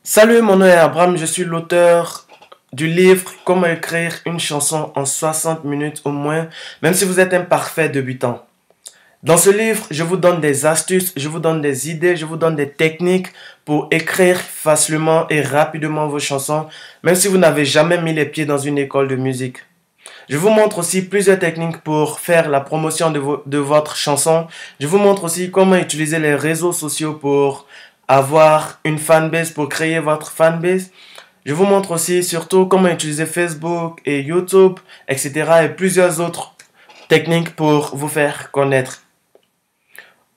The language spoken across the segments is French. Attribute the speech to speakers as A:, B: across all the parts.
A: Salut, mon nom est Abraham, je suis l'auteur du livre Comment écrire une chanson en 60 minutes au moins, même si vous êtes un parfait débutant. Dans ce livre, je vous donne des astuces, je vous donne des idées, je vous donne des techniques pour écrire facilement et rapidement vos chansons, même si vous n'avez jamais mis les pieds dans une école de musique. Je vous montre aussi plusieurs techniques pour faire la promotion de votre chanson. Je vous montre aussi comment utiliser les réseaux sociaux pour avoir une fanbase, pour créer votre fanbase. Je vous montre aussi surtout comment utiliser Facebook et YouTube, etc. et plusieurs autres techniques pour vous faire connaître.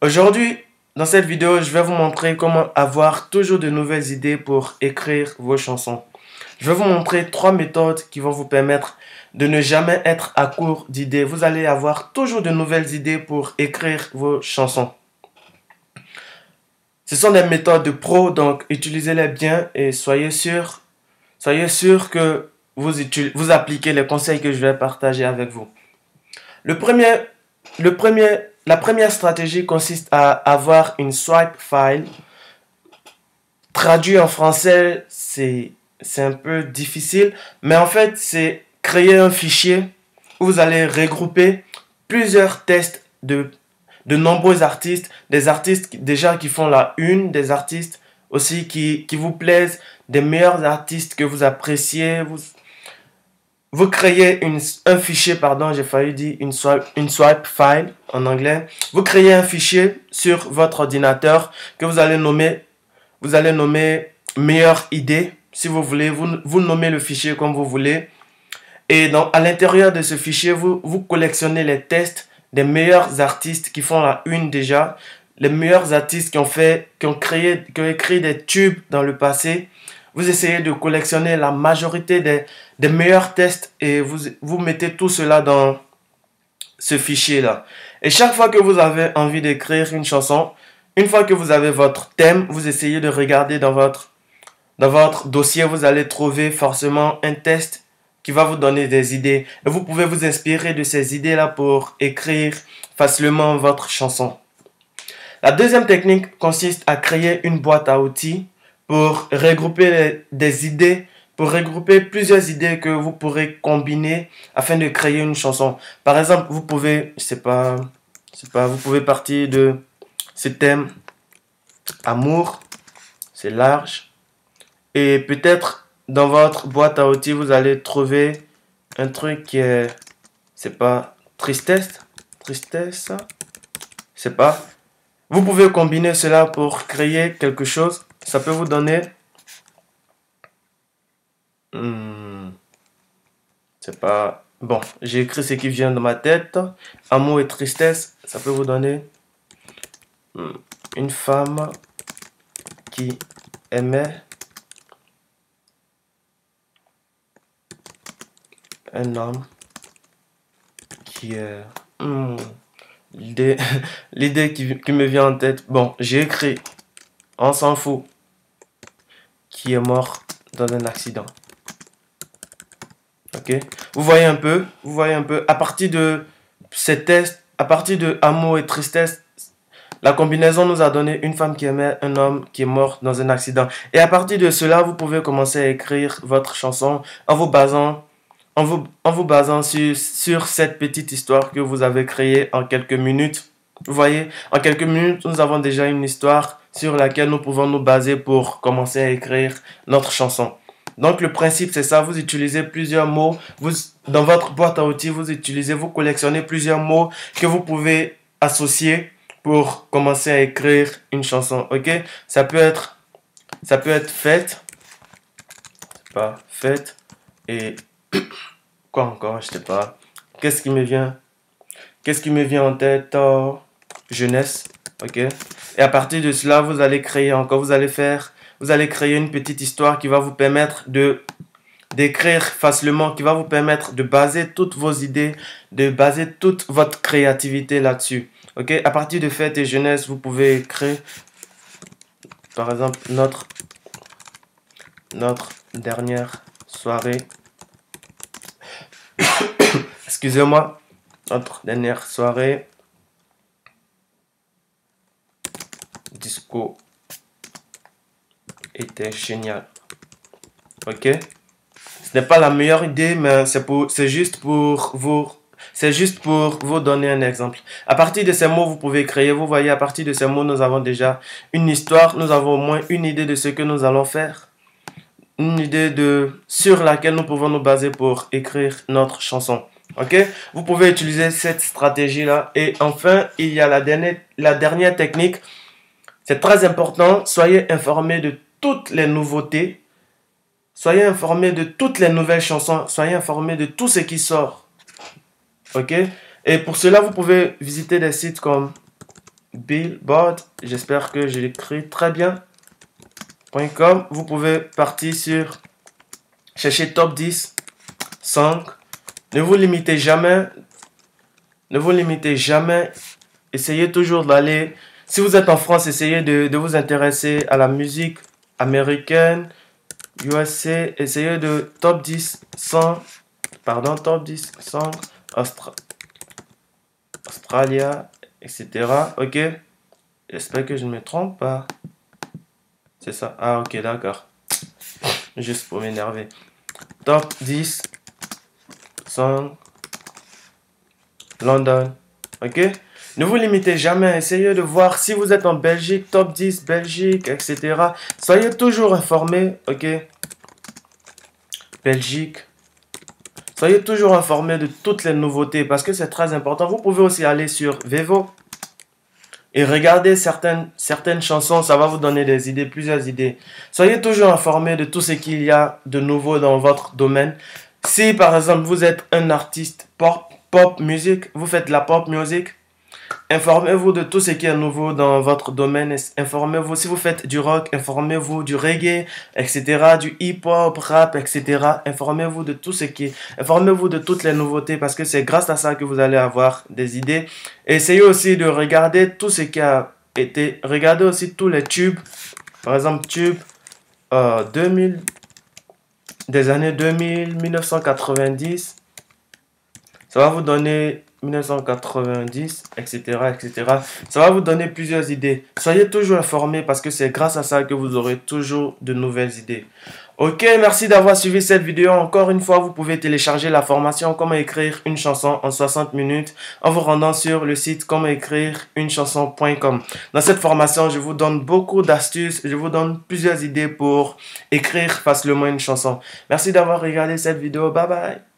A: Aujourd'hui, dans cette vidéo, je vais vous montrer comment avoir toujours de nouvelles idées pour écrire vos chansons. Je vais vous montrer 3 méthodes qui vont vous permettre de ne jamais être à court d'idées. Vous allez avoir toujours de nouvelles idées pour écrire vos chansons. Ce sont des méthodes de pro, donc utilisez-les bien et soyez sûr que vous appliquez les conseils que je vais partager avec vous. La première stratégie consiste à avoir une swipe file. Traduit en français, c'est un peu difficile, mais en fait, c'est créer un fichier où vous allez regrouper plusieurs tests de nombreux artistes, des artistes déjà qui font la une, des artistes aussi qui vous plaisent, des meilleurs artistes que vous appréciez. Vous créez un fichier, pardon, j'ai failli dire une swipe file en anglais. Vous créez un fichier sur votre ordinateur que vous allez nommer meilleure idée. Si vous voulez, vous nommez le fichier comme vous voulez. Et à l'intérieur de ce fichier, vous collectionnez les tests des meilleurs artistes qui font la une déjà. Les meilleurs artistes qui ont écrit des tubes dans le passé. Vous essayez de collectionner la majorité des meilleurs tests et vous mettez tout cela dans ce fichier-là. Et chaque fois que vous avez envie d'écrire une chanson, une fois que vous avez votre thème, vous essayez de regarder dans votre dossier, vous allez trouver forcément un test qui va vous donner des idées. Et vous pouvez vous inspirer de ces idées-là pour écrire facilement votre chanson. La deuxième technique consiste à créer une boîte à outils pour regrouper des idées, pour regrouper plusieurs idées que vous pourrez combiner afin de créer une chanson. Par exemple, vous pouvez, vous pouvez partir de ce thème amour, c'est large. Et peut-être dans votre boîte à outils, vous allez trouver un truc qui est, c'est pas tristesse, c'est pas. Vous pouvez combiner cela pour créer quelque chose. Ça peut vous donner, c'est pas, bon, j'ai écrit ce qui vient de ma tête. Amour et tristesse, ça peut vous donner une femme qui aimait un homme qui est... L'idée qui me vient en tête, bon, j'ai écrit, on s'en fout, qui est mort dans un accident. Ok, vous voyez un peu, à partir de ces tests, à partir de amour et tristesse, la combinaison nous a donné une femme qui aimait un homme qui est mort dans un accident. Et à partir de cela, vous pouvez commencer à écrire votre chanson en vous basant sur cette petite histoire que vous avez créée en quelques minutes. Vous voyez, en quelques minutes, nous avons déjà une histoire sur laquelle nous pouvons nous baser pour commencer à écrire notre chanson. Donc le principe c'est ça, vous utilisez plusieurs mots, dans votre boîte à outils, vous collectionnez plusieurs mots que vous pouvez associer pour commencer à écrire une chanson, ok? Ça peut être fête, pas fête, et quoi encore, je sais pas. Qu'est-ce qui me vient en tête? Jeunesse, ok? Et à partir de cela, vous allez créer encore, vous allez créer une petite histoire qui va vous permettre d'écrire facilement, qui va vous permettre de baser toutes vos idées, de baser toute votre créativité là-dessus. Ok? À partir de fête et jeunesse, vous pouvez écrire, par exemple, notre dernière soirée. Excusez-moi, notre dernière soirée. Disco était génial. Ok? Ce n'est pas la meilleure idée, mais c'est juste pour vous donner un exemple. À partir de ces mots, vous pouvez créer. Vous voyez, à partir de ces mots, nous avons déjà une histoire. Nous avons au moins une idée de ce que nous allons faire. Une idée sur laquelle nous pouvons nous baser pour écrire notre chanson. Ok? Vous pouvez utiliser cette stratégie-là. Et enfin, il y a la dernière technique. C'est très important. Soyez informés de toutes les nouveautés. Soyez informés de toutes les nouvelles chansons. Soyez informés de tout ce qui sort. Ok? Et pour cela, vous pouvez visiter des sites comme Billboard. J'espère que je l'écris très bien. .com. Vous pouvez partir sur chercher top 10 5. Ne vous limitez jamais. Ne vous limitez jamais. Essayez toujours d'aller. Si vous êtes en France, essayez de vous intéresser à la musique américaine, USA. Essayez de top 10 100. Pardon, top 10 100. Australia, etc. Ok. J'espère que je ne me trompe pas. C'est ça. Ah, ok, d'accord. Juste pour m'énerver. Top 10 100 London. Ok? Ne vous limitez jamais. Essayez de voir si vous êtes en Belgique, top 10 Belgique, etc. Soyez toujours informés. Ok? Belgique. Soyez toujours informés de toutes les nouveautés parce que c'est très important. Vous pouvez aussi aller sur Vevo et regarder certaines chansons. Ça va vous donner des idées, plusieurs idées. Soyez toujours informés de tout ce qu'il y a de nouveau dans votre domaine. Si par exemple vous êtes un artiste pop music, vous faites la pop music, informez-vous de tout ce qui est nouveau dans votre domaine. Informez-vous si vous faites du rock, informez-vous du reggae, etc., du hip-hop, rap, etc. Informez-vous de tout ce qui informez-vous de toutes les nouveautés parce que c'est grâce à ça que vous allez avoir des idées. Et essayez aussi de regarder tout ce qui a été, regardez aussi tous les tubes, par exemple tubes 2000, des années 2000, 1990. Ça va vous donner 1990, etc., etc. Ça va vous donner plusieurs idées. Soyez toujours informés parce que c'est grâce à ça que vous aurez toujours de nouvelles idées. Ok, merci d'avoir suivi cette vidéo. Encore une fois, vous pouvez télécharger la formation Comment écrire une chanson en 60 minutes en vous rendant sur le site commentécrireuneChanson.com. Dans cette formation, je vous donne beaucoup d'astuces. Je vous donne plusieurs idées pour écrire facilement une chanson. Merci d'avoir regardé cette vidéo. Bye bye.